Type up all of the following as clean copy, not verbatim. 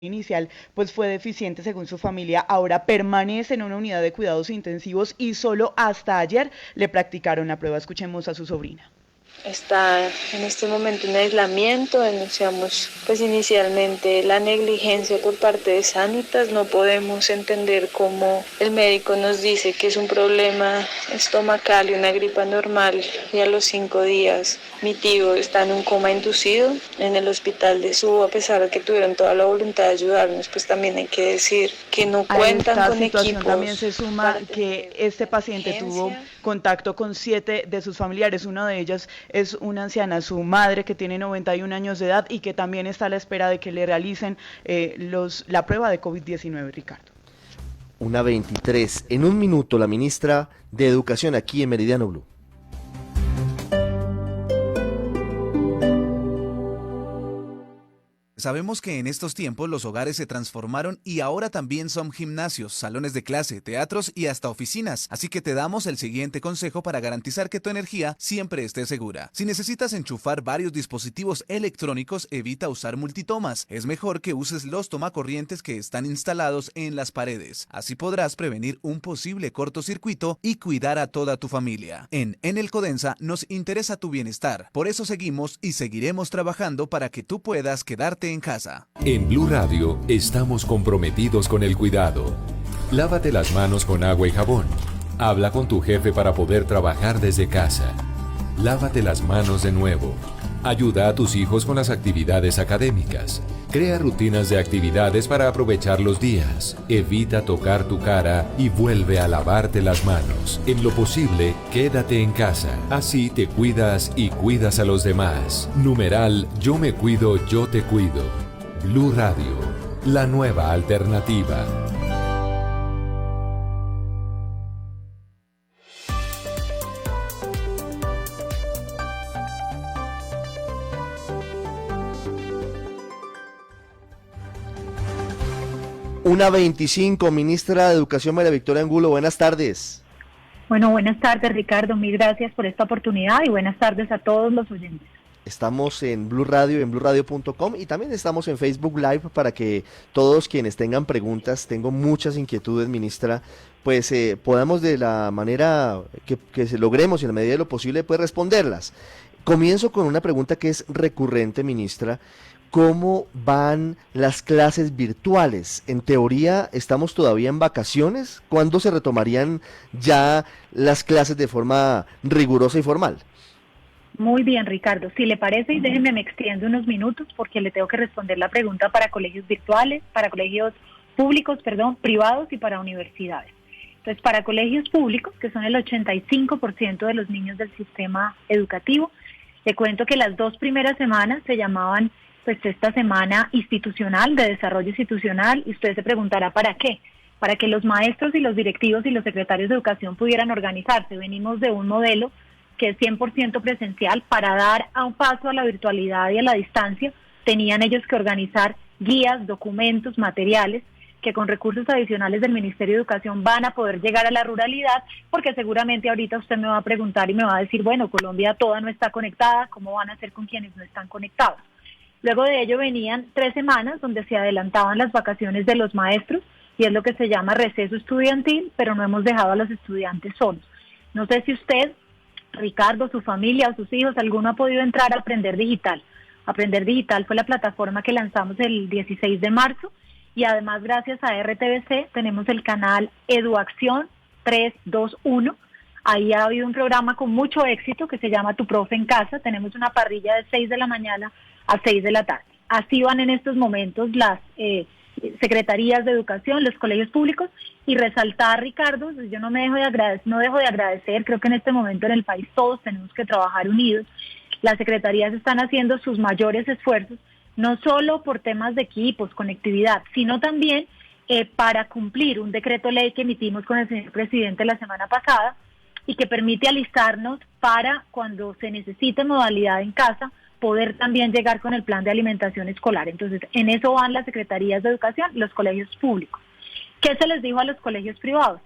inicial pues fue deficiente según su familia, ahora permanece en una unidad de cuidados intensivos y solo hasta ayer le practicaron la prueba. Escuchemos a su sobrina. Está en este momento en aislamiento. Denunciamos pues inicialmente la negligencia por parte de Sanitas. No podemos entender cómo el médico nos dice que es un problema estomacal y una gripa normal, y a los 5 días mi tío está en un coma inducido en el hospital de Subo. A pesar de que tuvieron toda la voluntad de ayudarnos, pues también hay que decir que no A cuentan esta con situación también se equipos suma para que tener este una paciente tuvo urgencia. contacto con 7 de sus familiares. Una de ellas es una anciana, su madre, que tiene 91 años de edad y que también está a la espera de que le realicen la prueba de COVID-19, Ricardo. 1:23. En un minuto, la ministra de Educación aquí en Meridiano Blue. Sabemos que en estos tiempos los hogares se transformaron y ahora también son gimnasios, salones de clase, teatros y hasta oficinas. Así que te damos el siguiente consejo para garantizar que tu energía siempre esté segura. Si necesitas enchufar varios dispositivos electrónicos, evita usar multitomas. Es mejor que uses los tomacorrientes que están instalados en las paredes. Así podrás prevenir un posible cortocircuito y cuidar a toda tu familia. En Enel Codensa nos interesa tu bienestar. Por eso seguimos y seguiremos trabajando para que tú puedas quedarte en casa. En Blue Radio estamos comprometidos con el cuidado. Lávate las manos con agua y jabón. Habla con tu jefe para poder trabajar desde casa. Lávate las manos de nuevo. Ayuda a tus hijos con las actividades académicas. Crea rutinas de actividades para aprovechar los días. Evita tocar tu cara y vuelve a lavarte las manos. En lo posible, quédate en casa. Así te cuidas y cuidas a los demás. Numeral Yo me cuido, yo te cuido. Blue Radio, la nueva alternativa. Una 25, ministra de Educación María Victoria Angulo, buenas tardes. Bueno, buenas tardes, Ricardo, mil gracias por esta oportunidad y buenas tardes a todos los oyentes. Estamos en Blue Radio, en bluradio.com, y también estamos en Facebook Live para que todos quienes tengan preguntas, tengo muchas inquietudes, ministra, pues podamos de la manera que se logremos y en la medida de lo posible pues responderlas. Comienzo con una pregunta que es recurrente, ministra. ¿Cómo van las clases virtuales? En teoría, ¿estamos todavía en vacaciones? ¿Cuándo se retomarían ya las clases de forma rigurosa y formal? Muy bien, Ricardo. Si le parece, y déjeme me extiendo unos minutos porque le tengo que responder la pregunta para colegios virtuales, para colegios públicos, privados y para universidades. Entonces, para colegios públicos, que son el 85% de los niños del sistema educativo, le cuento que las 2 primeras semanas se llamaban pues esta semana institucional, de desarrollo institucional, y usted se preguntará ¿para qué? Para que los maestros y los directivos y los secretarios de educación pudieran organizarse. Venimos de un modelo que es 100% presencial. Para dar a un paso a la virtualidad y a la distancia, tenían ellos que organizar guías, documentos, materiales, que con recursos adicionales del Ministerio de Educación van a poder llegar a la ruralidad, porque seguramente ahorita usted me va a preguntar y me va a decir, bueno, Colombia toda no está conectada, ¿cómo van a hacer con quienes no están conectados? Luego de ello venían 3 semanas donde se adelantaban las vacaciones de los maestros y es lo que se llama receso estudiantil, pero no hemos dejado a los estudiantes solos. No sé si usted, Ricardo, su familia o sus hijos, alguno ha podido entrar a Aprender Digital. Aprender Digital fue la plataforma que lanzamos el 16 de marzo y además gracias a RTBC tenemos el canal Eduacción 321. Ahí ha habido un programa con mucho éxito que se llama Tu Profe en Casa. Tenemos una parrilla de 6 de la mañana a 6 de la tarde. Así van en estos momentos las secretarías de educación, los colegios públicos, y resaltar, Ricardo, yo no dejo de agradecer, creo que en este momento en el país todos tenemos que trabajar unidos. Las secretarías están haciendo sus mayores esfuerzos, no solo por temas de equipos, conectividad, sino también para cumplir un decreto ley que emitimos con el señor presidente la semana pasada y que permite alistarnos para cuando se necesite modalidad en casa, poder también llegar con el plan de alimentación escolar. Entonces, en eso van las secretarías de educación y los colegios públicos. ¿Qué se les dijo a los colegios privados?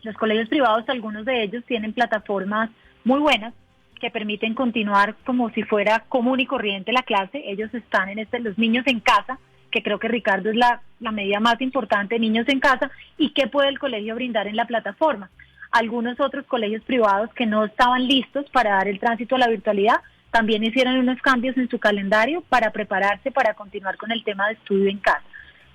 Los colegios privados, algunos de ellos tienen plataformas muy buenas que permiten continuar como si fuera común y corriente la clase. Ellos están los niños en casa, que creo que, Ricardo, es la medida más importante, niños en casa, y qué puede el colegio brindar en la plataforma. Algunos otros colegios privados que no estaban listos para dar el tránsito a la virtualidad también hicieron unos cambios en su calendario para prepararse para continuar con el tema de estudio en casa.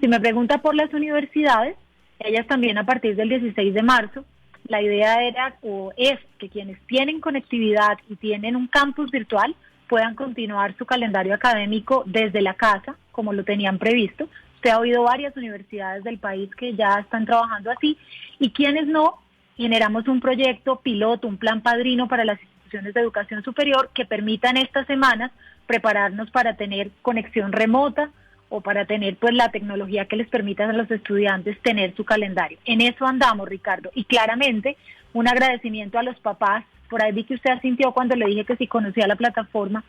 Si me pregunta por las universidades, ellas también a partir del 16 de marzo, la idea era o es que quienes tienen conectividad y tienen un campus virtual puedan continuar su calendario académico desde la casa, como lo tenían previsto. Usted ha oído varias universidades del país que ya están trabajando así, y quienes no, generamos un proyecto piloto, un plan padrino para las instituciones de educación superior que permitan estas semanas prepararnos para tener conexión remota o para tener pues la tecnología que les permita a los estudiantes tener su calendario. En eso andamos, Ricardo, y claramente un agradecimiento a los papás. Por ahí vi que usted sintió cuando le dije que si conocía la plataforma.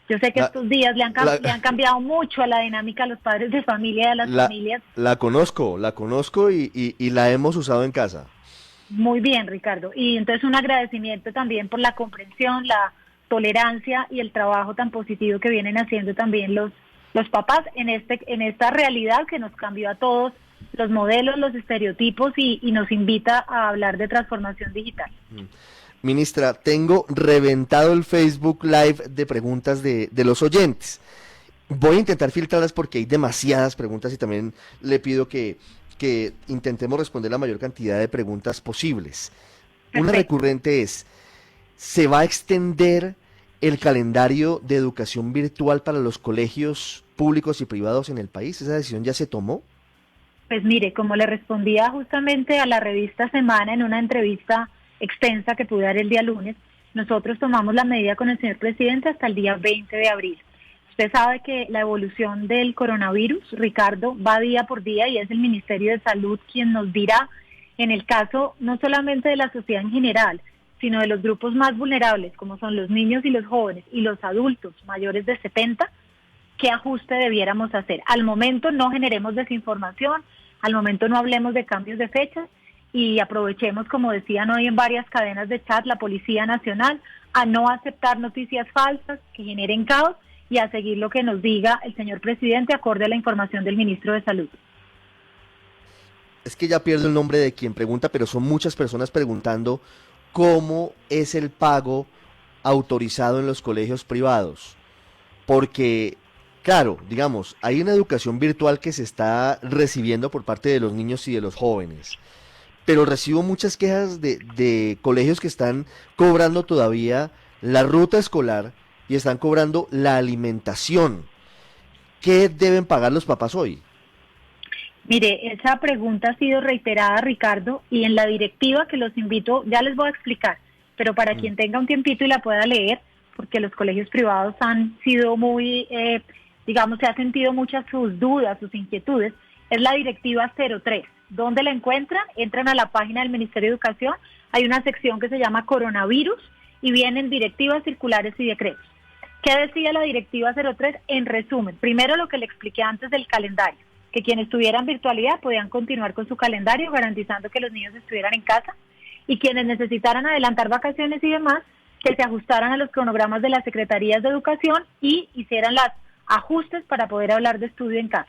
Yo sé que estos días le han cambiado mucho a la dinámica a los padres de familia y a las familias. La conozco y la hemos usado en casa. Muy bien, Ricardo. Y entonces un agradecimiento también por la comprensión, la tolerancia y el trabajo tan positivo que vienen haciendo también los papás en esta realidad que nos cambió a todos los modelos, los estereotipos y nos invita a hablar de transformación digital. Ministra, tengo reventado el Facebook Live de preguntas de los oyentes. Voy a intentar filtrarlas porque hay demasiadas preguntas y también le pido que intentemos responder la mayor cantidad de preguntas posibles. Perfecto. Una recurrente es, ¿se va a extender el calendario de educación virtual para los colegios públicos y privados en el país? ¿Esa decisión ya se tomó? Pues mire, como le respondía justamente a la revista Semana en una entrevista extensa que pude dar el día lunes, nosotros tomamos la medida con el señor presidente hasta el día 20 de abril. Usted sabe que la evolución del coronavirus, Ricardo, va día por día y es el Ministerio de Salud quien nos dirá, en el caso no solamente de la sociedad en general, sino de los grupos más vulnerables, como son los niños y los jóvenes y los adultos mayores de 70, qué ajuste debiéramos hacer. Al momento no generemos desinformación, al momento no hablemos de cambios de fechas, y aprovechemos, como decían hoy en varias cadenas de chat, la Policía Nacional, a no aceptar noticias falsas que generen caos y a seguir lo que nos diga el señor presidente acorde a la información del ministro de Salud. Es que ya pierdo el nombre de quien pregunta, pero son muchas personas preguntando cómo es el pago autorizado en los colegios privados. Porque, claro, digamos, hay una educación virtual que se está recibiendo por parte de los niños y de los jóvenes. Pero recibo muchas quejas de colegios que están cobrando todavía la ruta escolar y están cobrando la alimentación. ¿Qué deben pagar los papás hoy? Mire, esa pregunta ha sido reiterada, Ricardo, y en la directiva que los invito, ya les voy a explicar, pero para quien tenga un tiempito y la pueda leer, porque los colegios privados han sido muy, se ha sentido muchas sus dudas, sus inquietudes, es la directiva 03. ¿Dónde la encuentran? Entran a la página del Ministerio de Educación, hay una sección que se llama Coronavirus y vienen directivas, circulares y decretos. ¿Qué decía la directiva 03? En resumen, primero lo que le expliqué antes del calendario, que quienes tuvieran virtualidad podían continuar con su calendario garantizando que los niños estuvieran en casa y quienes necesitaran adelantar vacaciones y demás, que se ajustaran a los cronogramas de las secretarías de educación y hicieran los ajustes para poder hablar de estudio en casa.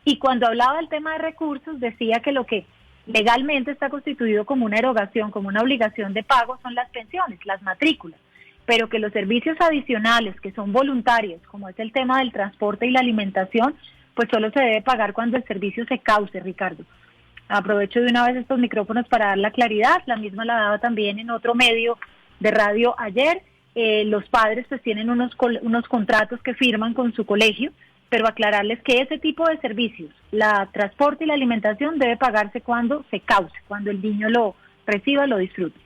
Y cuando hablaba del tema de recursos, decía que lo que legalmente está constituido como una erogación, como una obligación de pago, son las pensiones, las matrículas, pero que los servicios adicionales, que son voluntarios, como es el tema del transporte y la alimentación, pues solo se debe pagar cuando el servicio se cause, Ricardo. Aprovecho de una vez estos micrófonos para dar la claridad, la misma la daba también en otro medio de radio ayer. Los padres pues tienen unos contratos que firman con su colegio, pero aclararles que ese tipo de servicios, la transporte y la alimentación, debe pagarse cuando se cause, cuando el niño lo reciba, lo disfrute.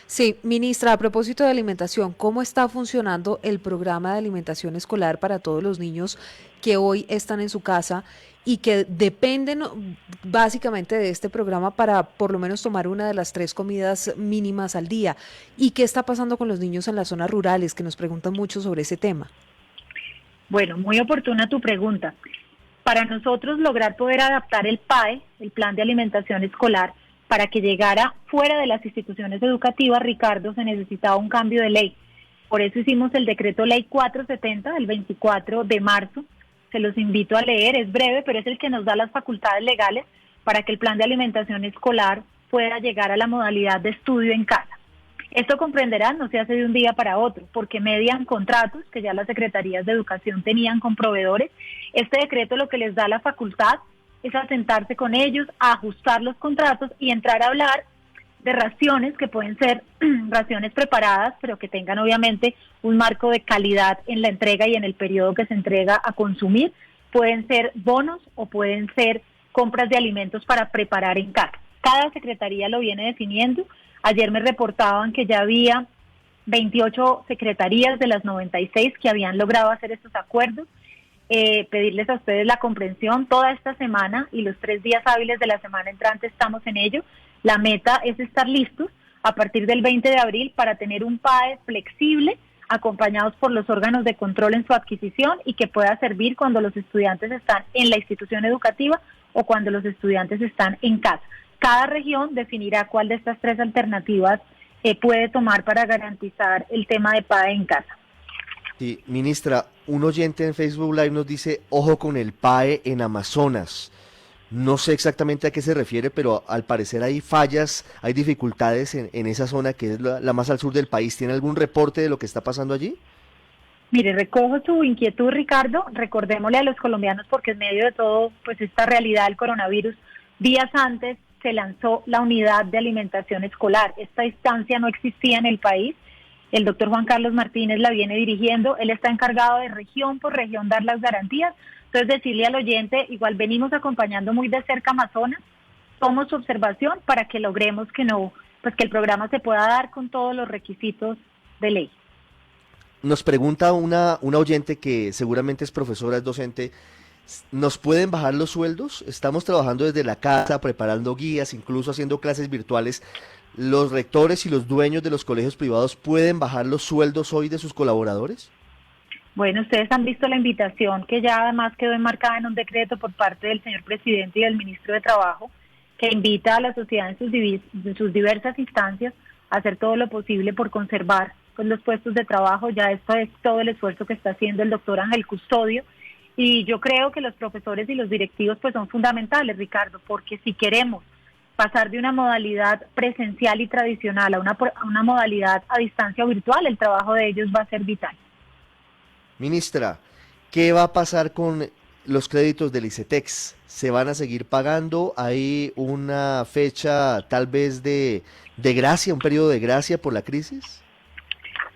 Sí, ministra, a propósito de alimentación, ¿cómo está funcionando el programa de alimentación escolar para todos los niños que hoy están en su casa y que dependen básicamente de este programa para por lo menos tomar una de las 3 comidas mínimas al día? ¿Y qué está pasando con los niños en las zonas rurales, que nos preguntan mucho sobre ese tema? Bueno, muy oportuna tu pregunta. Para nosotros lograr poder adaptar el PAE, el Plan de Alimentación Escolar, para que llegara fuera de las instituciones educativas, Ricardo, se necesitaba un cambio de ley. Por eso hicimos el decreto ley 470 del 24 de marzo, se los invito a leer, es breve, pero es el que nos da las facultades legales para que el plan de alimentación escolar pueda llegar a la modalidad de estudio en casa. Esto, comprenderán, no se hace de un día para otro, porque median contratos que ya las secretarías de educación tenían con proveedores. Este decreto lo que les da la facultad es a sentarse con ellos, a ajustar los contratos y entrar a hablar de raciones que pueden ser raciones preparadas, pero que tengan obviamente un marco de calidad en la entrega y en el periodo que se entrega a consumir. Pueden ser bonos o pueden ser compras de alimentos para preparar en casa. Cada secretaría lo viene definiendo. Ayer me reportaban que ya había 28 secretarías de las 96 que habían logrado hacer estos acuerdos. Pedirles a ustedes la comprensión toda esta semana y los 3 días hábiles de la semana entrante estamos en ello. La meta es estar listos a partir del 20 de abril para tener un PAE flexible, acompañados por los órganos de control en su adquisición y que pueda servir cuando los estudiantes están en la institución educativa o cuando los estudiantes están en casa. Cada región definirá cuál de estas 3 alternativas puede tomar para garantizar el tema de PAE en casa. Sí, ministra, un oyente en Facebook Live nos dice, ojo con el PAE en Amazonas. No sé exactamente a qué se refiere, pero al parecer hay fallas, hay dificultades en esa zona que es la más al sur del país. ¿Tiene algún reporte de lo que está pasando allí? Mire, recojo su inquietud, Ricardo. Recordémosle a los colombianos, porque en medio de todo, pues esta realidad del coronavirus, días antes se lanzó la unidad de alimentación escolar. Esta instancia no existía en el país. El doctor Juan Carlos Martínez la viene dirigiendo. Él está encargado de región por región dar las garantías. Entonces, decirle al oyente, igual venimos acompañando muy de cerca Amazonas, somos su observación para que logremos que el programa se pueda dar con todos los requisitos de ley. Nos pregunta una oyente que seguramente es profesora, es docente, ¿nos pueden bajar los sueldos? Estamos trabajando desde la casa, preparando guías, incluso haciendo clases virtuales. ¿Los rectores y los dueños de los colegios privados pueden bajar los sueldos hoy de sus colaboradores? Bueno, ustedes han visto la invitación que ya además quedó enmarcada en un decreto por parte del señor presidente y del ministro de Trabajo, que invita a la sociedad en sus diversas instancias a hacer todo lo posible por conservar los puestos de trabajo. Ya esto es todo el esfuerzo que está haciendo el doctor Ángel Custodio, y yo creo que los profesores y los directivos pues son fundamentales, Ricardo, porque si queremos pasar de una modalidad presencial y tradicional a una modalidad a distancia o virtual, el trabajo de ellos va a ser vital. Ministra, ¿qué va a pasar con los créditos del ICETEX? ¿Se van a seguir pagando? ¿Hay una fecha tal vez de gracia, un periodo de gracia por la crisis?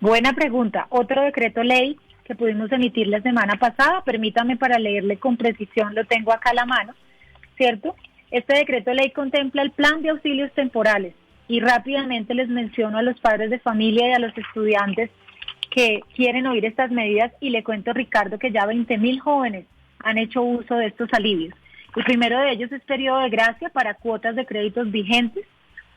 Buena pregunta. Otro decreto ley que pudimos emitir la semana pasada, permítame para leerle con precisión, lo tengo acá a la mano, ¿cierto? Este decreto ley contempla el plan de auxilios temporales y rápidamente les menciono a los padres de familia y a los estudiantes que quieren oír estas medidas, y le cuento, Ricardo, que ya 20.000 jóvenes han hecho uso de estos alivios. El primero de ellos es periodo de gracia para cuotas de créditos vigentes.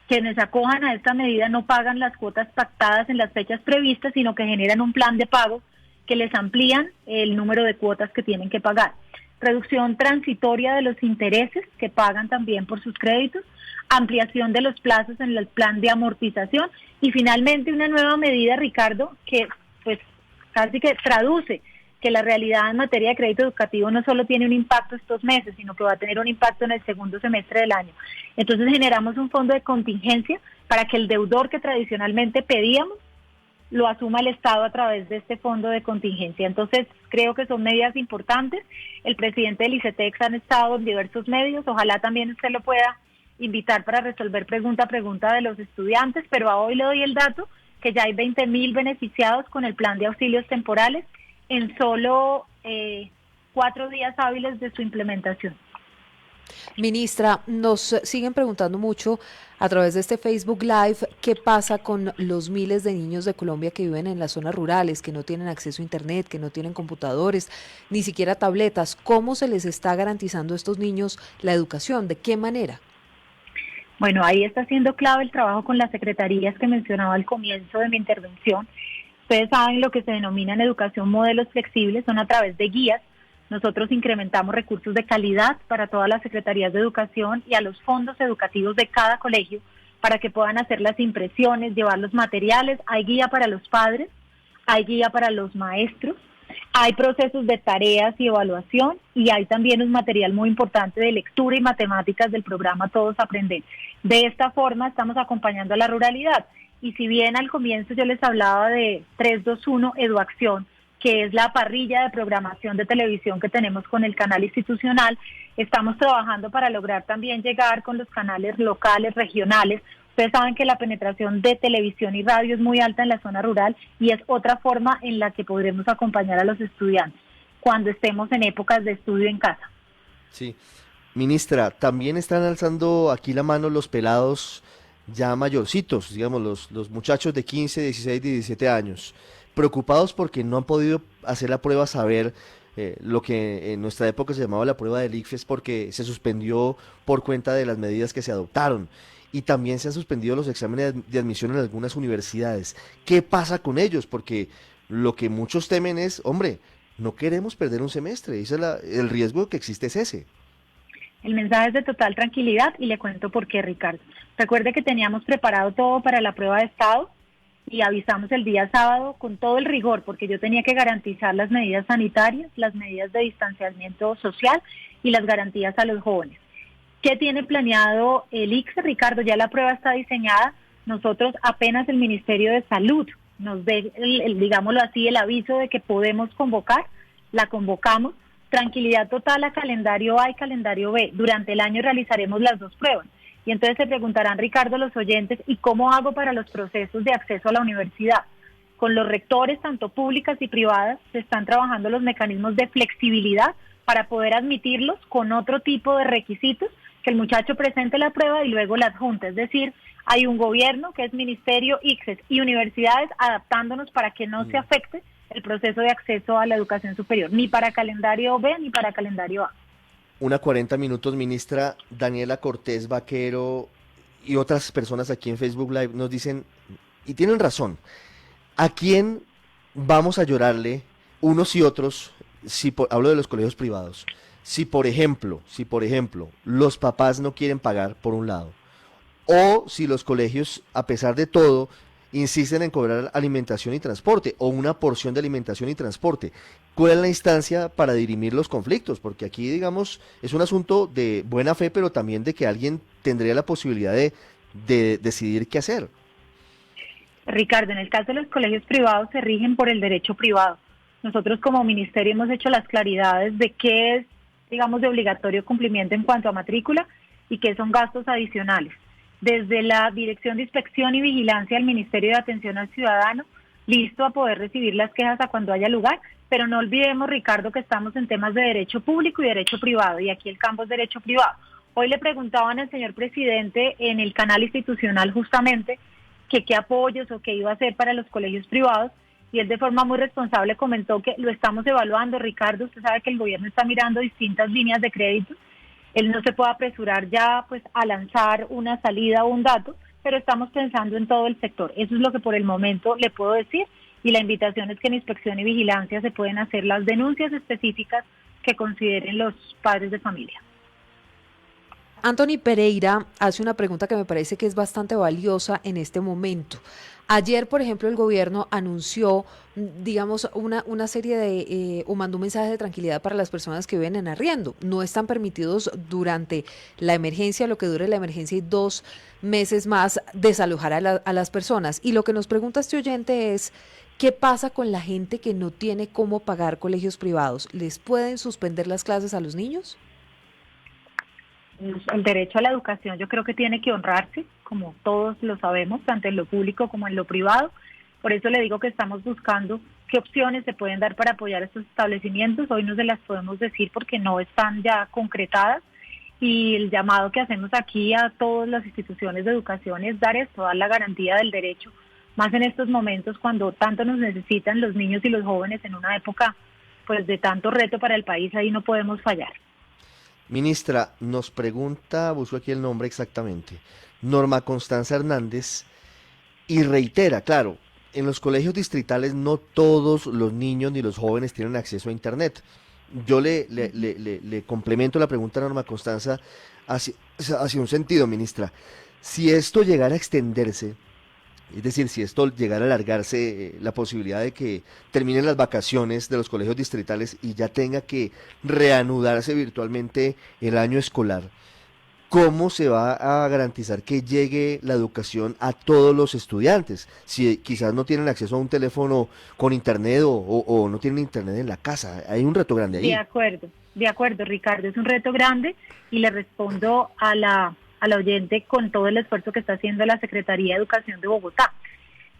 Quienes acojan a esta medida no pagan las cuotas pactadas en las fechas previstas, sino que generan un plan de pago que les amplían el número de cuotas que tienen que pagar. Reducción transitoria de los intereses que pagan también por sus créditos, ampliación de los plazos en el plan de amortización y finalmente una nueva medida, Ricardo, que pues casi que traduce que la realidad en materia de crédito educativo no solo tiene un impacto estos meses, sino que va a tener un impacto en el segundo semestre del año. Entonces generamos un fondo de contingencia para que el deudor que tradicionalmente pedíamos lo asuma el Estado a través de este fondo de contingencia. Entonces creo que son medidas importantes. El presidente del ICETEX ha estado en diversos medios, ojalá también usted lo pueda invitar para resolver pregunta a pregunta de los estudiantes, pero a hoy le doy el dato que ya hay 20.000 beneficiados con el plan de auxilios temporales en solo 4 días hábiles de su implementación. Ministra, nos siguen preguntando mucho a través de este Facebook Live qué pasa con los miles de niños de Colombia que viven en las zonas rurales, que no tienen acceso a internet, que no tienen computadores, ni siquiera tabletas. ¿Cómo se les está garantizando a estos niños la educación? ¿De qué manera? Bueno, ahí está siendo clave el trabajo con las secretarías que mencionaba al comienzo de mi intervención. Ustedes saben lo que se denomina en educación modelos flexibles, son a través de guías. Nosotros incrementamos recursos de calidad para todas las secretarías de educación y a los fondos educativos de cada colegio para que puedan hacer las impresiones, llevar los materiales. Hay guía para los padres, hay guía para los maestros. Hay procesos de tareas y evaluación y hay también un material muy importante de lectura y matemáticas del programa Todos Aprender. De esta forma estamos acompañando a la ruralidad. Y si bien al comienzo yo les hablaba de 321 Eduacción, que es la parrilla de programación de televisión que tenemos con el canal institucional, estamos trabajando para lograr también llegar con los canales locales, regionales. Ustedes saben que la penetración de televisión y radio es muy alta en la zona rural y es otra forma en la que podremos acompañar a los estudiantes cuando estemos en épocas de estudio en casa. Sí. Ministra, también están alzando aquí la mano los pelados ya mayorcitos, digamos, los muchachos de 15, 16, 17 años, preocupados porque no han podido hacer la prueba, saber lo que en nuestra época se llamaba la prueba del ICFES, porque se suspendió por cuenta de las medidas que se adoptaron. Y también se han suspendido los exámenes de admisión en algunas universidades. ¿Qué pasa con ellos? Porque lo que muchos temen es, hombre, no queremos perder un semestre. El riesgo que existe es ese. El mensaje es de total tranquilidad y le cuento por qué, Ricardo. Recuerde que teníamos preparado todo para la prueba de estado y avisamos el día sábado con todo el rigor, porque yo tenía que garantizar las medidas sanitarias, las medidas de distanciamiento social y las garantías a los jóvenes. ¿Qué tiene planeado el ICFES, Ricardo? Ya la prueba está diseñada. Nosotros apenas el Ministerio de Salud nos dé, digámoslo así, el aviso de que podemos convocar, la convocamos. Tranquilidad total a calendario A y calendario B. Durante el año realizaremos las dos pruebas. Y entonces se preguntarán, Ricardo, los oyentes, ¿y cómo hago para los procesos de acceso a la universidad? Con los rectores, tanto públicas y privadas, se están trabajando los mecanismos de flexibilidad para poder admitirlos con otro tipo de requisitos, que el muchacho presente la prueba y luego la adjunta. Es decir, hay un gobierno que es Ministerio, ICFES y universidades adaptándonos para que no se afecte el proceso de acceso a la educación superior, ni para calendario B ni para calendario A. 1:40, ministra. Daniela Cortés Vaquero y otras personas aquí en Facebook Live nos dicen, y tienen razón, ¿a quién vamos a llorarle unos y otros? Hablo de los colegios privados. Si por ejemplo, los papás no quieren pagar por un lado, o si los colegios, a pesar de todo, insisten en cobrar alimentación y transporte, o una porción de alimentación y transporte. ¿Cuál es la instancia para dirimir los conflictos? Porque aquí, digamos, es un asunto de buena fe, pero también de que alguien tendría la posibilidad de decidir qué hacer. Ricardo, en el caso de los colegios privados se rigen por el derecho privado. Nosotros como ministerio hemos hecho las claridades de qué es, digamos, de obligatorio cumplimiento en cuanto a matrícula y qué son gastos adicionales. Desde la Dirección de Inspección y Vigilancia del Ministerio de Atención al Ciudadano, listo a poder recibir las quejas a cuando haya lugar, pero no olvidemos, Ricardo, que estamos en temas de derecho público y derecho privado, y aquí el campo es derecho privado. Hoy le preguntaban al señor presidente en el canal institucional justamente que qué apoyos o qué iba a hacer para los colegios privados, y él de forma muy responsable comentó que lo estamos evaluando, Ricardo. Usted sabe que el gobierno está mirando distintas líneas de crédito. Él no se puede apresurar ya pues a lanzar una salida o un dato, pero estamos pensando en todo el sector. Eso es lo que por el momento le puedo decir, y la invitación es que en inspección y vigilancia se pueden hacer las denuncias específicas que consideren los padres de familia. Anthony Pereira hace una pregunta que me parece que es bastante valiosa en este momento. Ayer, por ejemplo, el gobierno anunció, digamos, una serie de, o mandó un mensaje de tranquilidad para las personas que viven en arriendo. No están permitidos durante la emergencia, lo que dure la emergencia, y 2 meses más, desalojar a las personas. Y lo que nos pregunta este oyente es, ¿qué pasa con la gente que no tiene cómo pagar colegios privados? ¿Les pueden suspender las clases a los niños? El derecho a la educación yo creo que tiene que honrarse, como todos lo sabemos, tanto en lo público como en lo privado. Por eso le digo que estamos buscando qué opciones se pueden dar para apoyar estos establecimientos. Hoy no se las podemos decir porque no están ya concretadas, y el llamado que hacemos aquí a todas las instituciones de educación es dar esto, dar la garantía del derecho, más en estos momentos cuando tanto nos necesitan los niños y los jóvenes en una época pues de tanto reto para el país. Ahí no podemos fallar. Ministra, nos pregunta, busco aquí el nombre exactamente, Norma Constanza Hernández, y reitera, claro, en los colegios distritales no todos los niños ni los jóvenes tienen acceso a Internet. Yo le complemento la pregunta a Norma Constanza hacia un sentido, ministra. Si esto llegara a extenderse Es decir, si esto llegara a alargarse, la posibilidad de que terminen las vacaciones de los colegios distritales y ya tenga que reanudarse virtualmente el año escolar, ¿cómo se va a garantizar que llegue la educación a todos los estudiantes? Si quizás no tienen acceso a un teléfono con internet o no tienen internet en la casa, hay un reto grande ahí. De acuerdo, Ricardo, es un reto grande y le respondo a la oyente con todo el esfuerzo que está haciendo la Secretaría de Educación de Bogotá.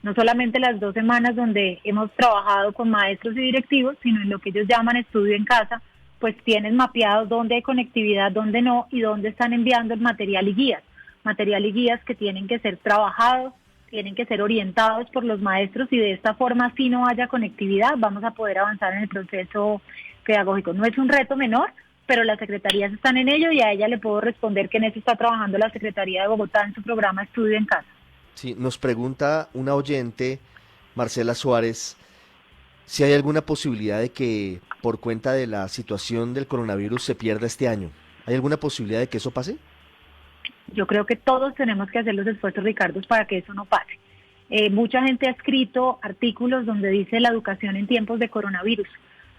No solamente las 2 semanas donde hemos trabajado con maestros y directivos, sino en lo que ellos llaman estudio en casa, pues tienen mapeado dónde hay conectividad, dónde no, y dónde están enviando el material y guías que tienen que ser trabajados, tienen que ser orientados por los maestros, y de esta forma, si no haya conectividad, vamos a poder avanzar en el proceso pedagógico. No es un reto menor, pero las secretarías están en ello, y a ella le puedo responder que en eso está trabajando la Secretaría de Bogotá en su programa Estudio en Casa. Sí, nos pregunta una oyente, Marcela Suárez, si hay alguna posibilidad de que por cuenta de la situación del coronavirus se pierda este año. ¿Hay alguna posibilidad de que eso pase? Yo creo que todos tenemos que hacer los esfuerzos, Ricardo, para que eso no pase. Mucha gente ha escrito artículos donde dice la educación en tiempos de coronavirus.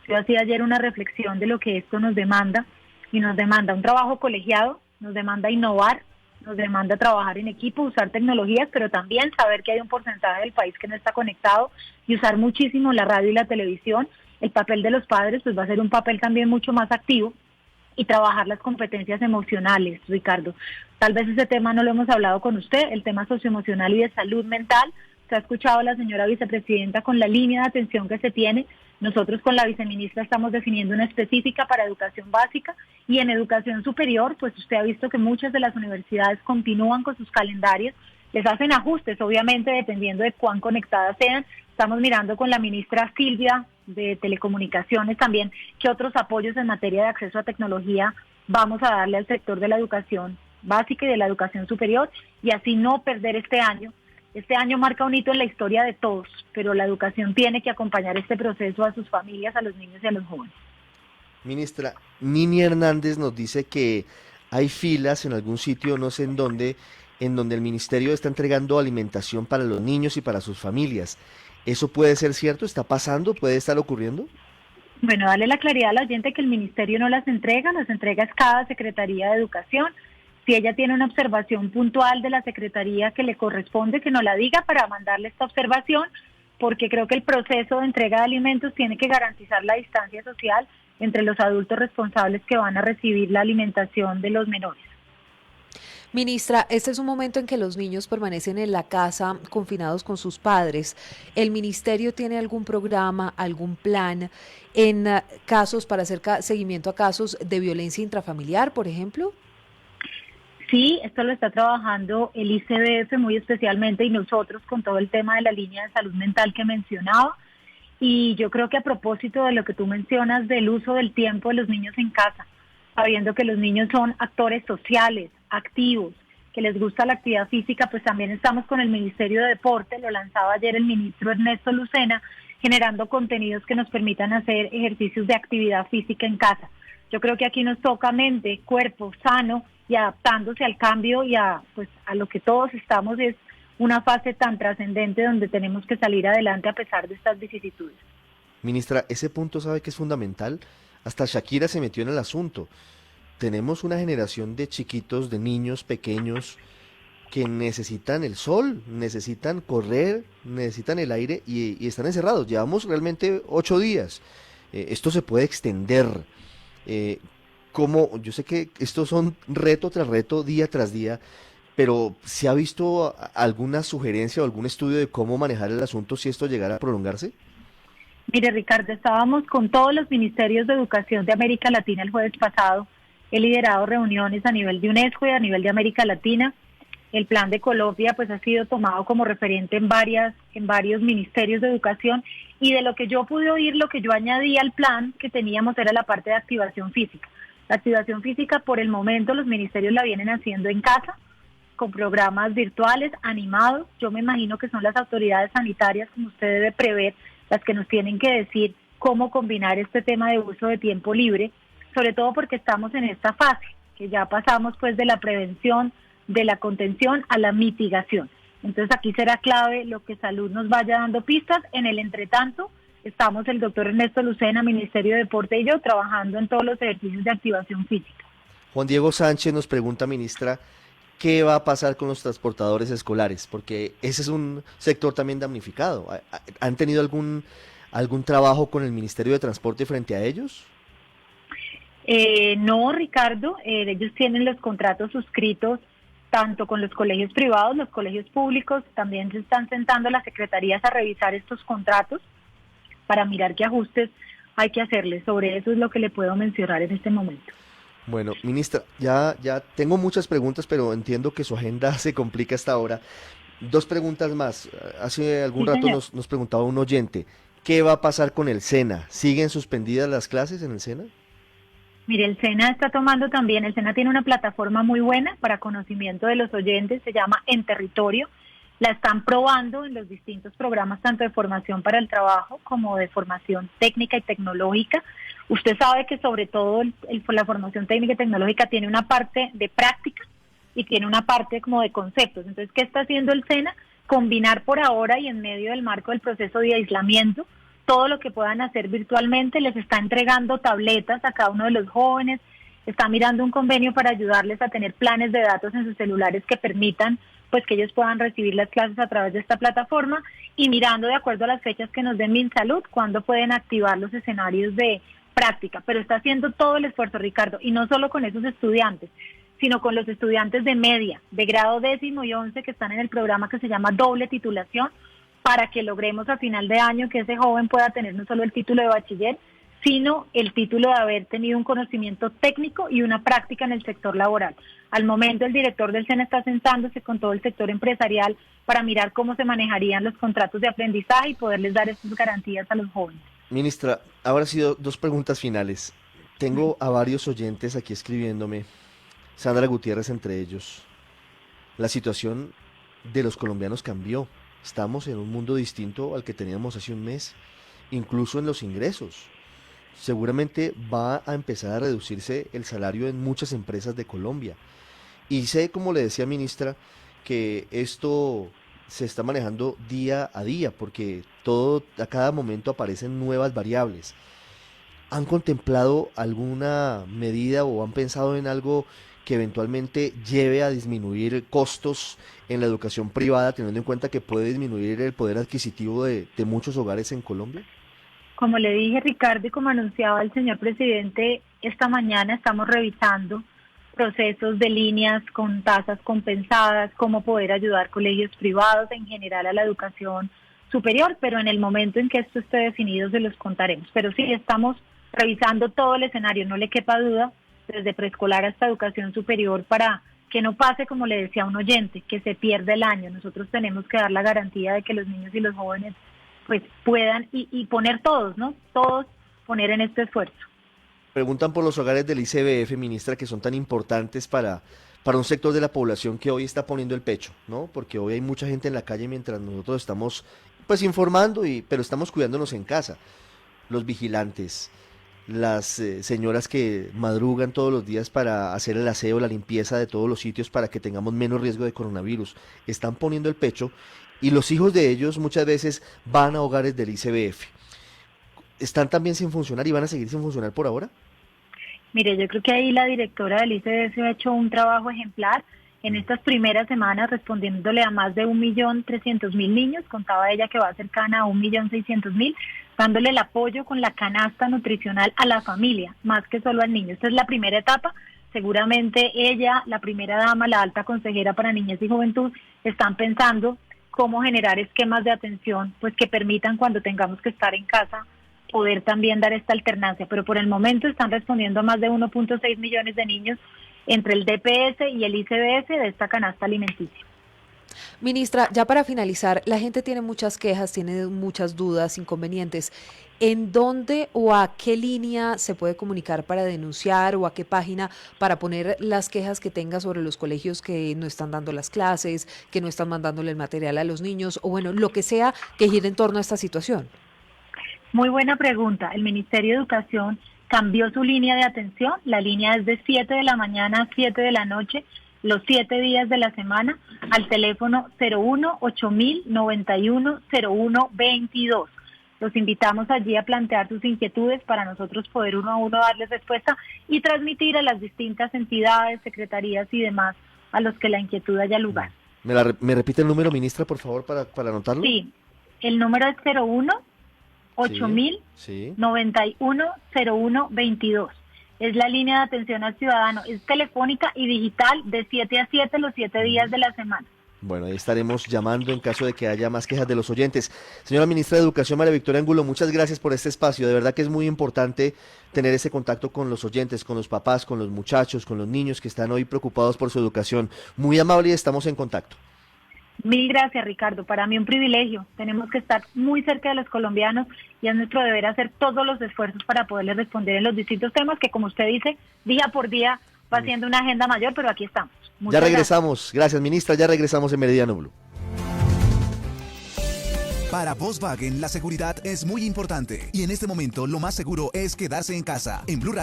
Yo hacía ayer una reflexión de lo que esto nos demanda, y nos demanda un trabajo colegiado, nos demanda innovar, nos demanda trabajar en equipo, usar tecnologías, pero también saber que hay un porcentaje del país que no está conectado, y usar muchísimo la radio y la televisión. El papel de los padres pues va a ser un papel también mucho más activo, y trabajar las competencias emocionales, Ricardo. Tal vez ese tema no lo hemos hablado con usted, el tema socioemocional y de salud mental. Se ha escuchado a la señora vicepresidenta con la línea de atención que se tiene. Nosotros con la viceministra estamos definiendo una específica para educación básica, y en educación superior, pues usted ha visto que muchas de las universidades continúan con sus calendarios, les hacen ajustes, obviamente, dependiendo de cuán conectadas sean. Estamos mirando con la ministra Silvia de Telecomunicaciones también qué otros apoyos en materia de acceso a tecnología vamos a darle al sector de la educación básica y de la educación superior, y así no perder este año. Este año marca un hito en la historia de todos, pero la educación tiene que acompañar este proceso a sus familias, a los niños y a los jóvenes. Ministra, Nini Hernández nos dice que hay filas en algún sitio, no sé en donde el ministerio está entregando alimentación para los niños y para sus familias. ¿Eso puede ser cierto? ¿Está pasando? ¿Puede estar ocurriendo? Bueno, darle la claridad a la gente que el ministerio no las entrega es cada Secretaría de Educación. Si ella tiene una observación puntual de la Secretaría que le corresponde, que nos la diga para mandarle esta observación, porque creo que el proceso de entrega de alimentos tiene que garantizar la distancia social entre los adultos responsables que van a recibir la alimentación de los menores. Ministra, este es un momento en que los niños permanecen en la casa confinados con sus padres. ¿El ministerio tiene algún programa, algún plan en casos para hacer seguimiento a casos de violencia intrafamiliar, por ejemplo? Sí, esto lo está trabajando el ICBF muy especialmente, y nosotros con todo el tema de la línea de salud mental que mencionaba. Y yo creo que a propósito de lo que tú mencionas del uso del tiempo de los niños en casa, sabiendo que los niños son actores sociales, activos, que les gusta la actividad física, pues también estamos con el Ministerio de Deporte, lo lanzaba ayer el ministro Ernesto Lucena, generando contenidos que nos permitan hacer ejercicios de actividad física en casa. Yo creo que aquí nos toca mente, cuerpo sano, y adaptándose al cambio y a lo que todos estamos, es una fase tan trascendente donde tenemos que salir adelante a pesar de estas vicisitudes. Ministra, ese punto sabe que es fundamental. Hasta Shakira se metió en el asunto. Tenemos una generación de chiquitos, de niños pequeños que necesitan el sol, necesitan correr, necesitan el aire y están encerrados. Llevamos realmente 8 días. Esto se puede extender. Yo sé que estos son reto tras reto, día tras día, pero ¿se ha visto alguna sugerencia o algún estudio de cómo manejar el asunto si esto llegara a prolongarse? Mire, Ricardo, estábamos con todos los ministerios de educación de América Latina el jueves pasado. He liderado reuniones a nivel de UNESCO y a nivel de América Latina. El plan de Colombia pues ha sido tomado como referente en varios ministerios de educación, y de lo que yo pude oír, lo que yo añadí al plan que teníamos era la parte de activación física. La activación física por el momento los ministerios la vienen haciendo en casa, con programas virtuales, animados. Yo me imagino que son las autoridades sanitarias, como usted debe prever, las que nos tienen que decir cómo combinar este tema de uso de tiempo libre, sobre todo porque estamos en esta fase, que ya pasamos pues de la prevención, de la contención a la mitigación. Entonces aquí será clave lo que salud nos vaya dando pistas. En el entretanto, estamos el doctor Ernesto Lucena, Ministerio de Deporte y yo, trabajando en todos los ejercicios de activación física. Juan Diego Sánchez nos pregunta, ministra, ¿qué va a pasar con los transportadores escolares? Porque ese es un sector también damnificado. ¿Han tenido algún trabajo con el Ministerio de Transporte frente a ellos? No, Ricardo, ellos tienen los contratos suscritos tanto con los colegios privados, los colegios públicos, también se están sentando las secretarías a revisar estos contratos para mirar qué ajustes hay que hacerles. Sobre eso es lo que le puedo mencionar en este momento. Bueno, ministra, ya tengo muchas preguntas, pero entiendo que su agenda se complica hasta ahora. 2 preguntas más. Hace algún rato nos preguntaba un oyente, ¿qué va a pasar con el SENA? ¿Siguen suspendidas las clases en el SENA? Mire, el SENA está tomando también, el SENA tiene una plataforma muy buena para conocimiento de los oyentes, se llama En Territorio. La están probando en los distintos programas, tanto de formación para el trabajo como de formación técnica y tecnológica. Usted sabe que sobre todo la formación técnica y tecnológica tiene una parte de práctica y tiene una parte como de conceptos. Entonces, ¿qué está haciendo el SENA? Combinar por ahora y en medio del marco del proceso de aislamiento, todo lo que puedan hacer virtualmente. Les está entregando tabletas a cada uno de los jóvenes, está mirando un convenio para ayudarles a tener planes de datos en sus celulares que permitan pues que ellos puedan recibir las clases a través de esta plataforma y mirando de acuerdo a las fechas que nos den MinSalud, cuándo pueden activar los escenarios de práctica. Pero está haciendo todo el esfuerzo, Ricardo, y no solo con esos estudiantes, sino con los estudiantes de media, de grado 10º y 11 que están en el programa que se llama doble titulación, para que logremos a final de año que ese joven pueda tener no solo el título de bachiller, sino el título de haber tenido un conocimiento técnico y una práctica en el sector laboral. Al momento el director del SENA está sentándose con todo el sector empresarial para mirar cómo se manejarían los contratos de aprendizaje y poderles dar esas garantías a los jóvenes. Ministra, ahora sí 2 preguntas finales. Tengo a varios oyentes aquí escribiéndome, Sandra Gutiérrez entre ellos. La situación de los colombianos cambió. Estamos en un mundo distinto al que teníamos hace un mes, incluso en los ingresos. Seguramente va a empezar a reducirse el salario en muchas empresas de Colombia. Y sé, como le decía, ministra, que esto se está manejando día a día, porque a cada momento aparecen nuevas variables. ¿Han contemplado alguna medida o han pensado en algo que eventualmente lleve a disminuir costos en la educación privada, teniendo en cuenta que puede disminuir el poder adquisitivo de muchos hogares en Colombia? Como le dije, Ricardo, y como anunciaba el señor presidente, esta mañana estamos revisando procesos de líneas con tasas compensadas, cómo poder ayudar colegios privados en general a la educación superior, pero en el momento en que esto esté definido se los contaremos. Pero sí, estamos revisando todo el escenario, no le quepa duda, desde preescolar hasta educación superior, para que no pase, como le decía un oyente, que se pierda el año. Nosotros tenemos que dar la garantía de que los niños y los jóvenes pues puedan y poner todos, ¿no? Todos poner en este esfuerzo. Preguntan por los hogares del ICBF, ministra, que son tan importantes para un sector de la población que hoy está poniendo el pecho, ¿no? Porque hoy hay mucha gente en la calle mientras nosotros estamos pues informando, pero estamos cuidándonos en casa. Los vigilantes, las señoras que madrugan todos los días para hacer el aseo, la limpieza de todos los sitios para que tengamos menos riesgo de coronavirus, están poniendo el pecho, y los hijos de ellos muchas veces van a hogares del ICBF. ¿Están también sin funcionar y van a seguir sin funcionar por ahora? Mire, yo creo que ahí la directora del ICBF ha hecho un trabajo ejemplar en estas primeras semanas, respondiéndole a más de 1.300.000 niños. Contaba ella que va cercana a 1.600.000, dándole el apoyo con la canasta nutricional a la familia, más que solo al niño. Esta es la primera etapa. Seguramente ella, la primera dama, la alta consejera para niñez y juventud, están pensando cómo generar esquemas de atención pues que permitan, cuando tengamos que estar en casa, poder también dar esta alternancia. Pero por el momento están respondiendo a más de 1.6 millones de niños entre el DPS y el ICBF de esta canasta alimenticia. Ministra, ya para finalizar, la gente tiene muchas quejas, tiene muchas dudas, inconvenientes. ¿En dónde o a qué línea se puede comunicar para denunciar, o a qué página para poner las quejas que tenga sobre los colegios que no están dando las clases, que no están mandándole el material a los niños, o bueno, lo que sea que gire en torno a esta situación? Muy buena pregunta. El Ministerio de Educación cambió su línea de atención. La línea es de 7 de la mañana a 7 de la noche, los 7 días de la semana. al teléfono 01-8000-9101-22. Los invitamos allí a plantear sus inquietudes para nosotros poder uno a uno darles respuesta y transmitir a las distintas entidades, secretarías y demás a los que la inquietud haya lugar. ¿Me repite el número, ministra, por favor, para anotarlo? Sí, el número es 01-8000-9101-22. Es la línea de atención al ciudadano. Es telefónica y digital de 7 a 7 los 7 días de la semana. Bueno, ahí estaremos llamando en caso de que haya más quejas de los oyentes. Señora ministra de Educación, María Victoria Angulo, muchas gracias por este espacio. De verdad que es muy importante tener ese contacto con los oyentes, con los papás, con los muchachos, con los niños que están hoy preocupados por su educación. Muy amable y estamos en contacto. Mil gracias, Ricardo. Para mí un privilegio. Tenemos que estar muy cerca de los colombianos y es nuestro deber hacer todos los esfuerzos para poderles responder en los distintos temas que, como usted dice, día por día va siendo una agenda mayor, pero aquí estamos. Ya regresamos. Gracias, ministra. Ya regresamos en Meridiano Blue. Para Volkswagen, la seguridad es muy importante y en este momento lo más seguro es quedarse en casa. En Blue Radio